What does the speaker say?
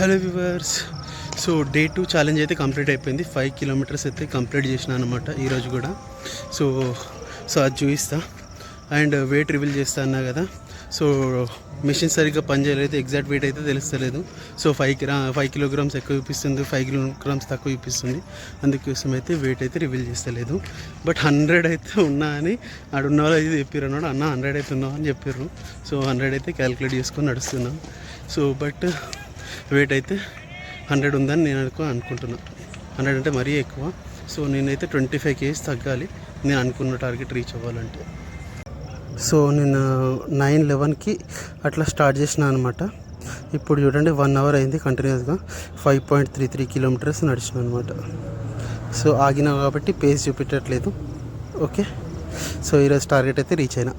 Hello viewers. So day 2 challenge అయితే complete అయిపోయింది. 5 kilometres అయితే కంప్లీట్ చేసిన అనమాట ఈరోజు కూడా. సో అది చూపిస్తా అండ్ వెయిట్ రివీల్ చేస్తా అన్నా కదా. సో మిషన్ సరిగ్గా పనిచేయలేదు, ఎగ్జాక్ట్ వెయిట్ అయితే తెలుస్తలేదు. సో 5 కిలోగ్రామ్స్ ఎక్కువ చూపిస్తుంది, 5 కిలోగ్రామ్స్ తక్కువ చూపిస్తుంది. అందుకోసం అయితే వెయిట్ అయితే రివీల్ చేస్తలేదు. బట్ 100 అయితే ఉన్నా అని ఆడున్న వాళ్ళు అయితే చెప్పారు అన్నాడు. అన్న 100 అయితే ఉన్నావు అని చెప్పారు. సో 100 అయితే క్యాలిక్యులేట్ చేసుకొని నడుస్తున్నాం. సో బట్ వెయిట్ అయితే 100 ఉందని నేను అనుకుంటున్నాను. 100 అంటే మరీ ఎక్కువ. సో నేనైతే 25 kgs తగ్గాలి నేను అనుకున్న టార్గెట్ రీచ్ అవ్వాలంటే. సో నేను 9:11కి అట్లా స్టార్ట్ చేసిన అనమాట. ఇప్పుడు చూడండి 1 అవర్ అయింది కంటిన్యూస్గా 5.33 కిలోమీటర్స్ నడిచిన అనమాట. సో ఆగినా కాబట్టి పేస్ చూపించట్లేదు. ఓకే, సో ఈరోజు టార్గెట్ అయితే రీచ్ అయినా.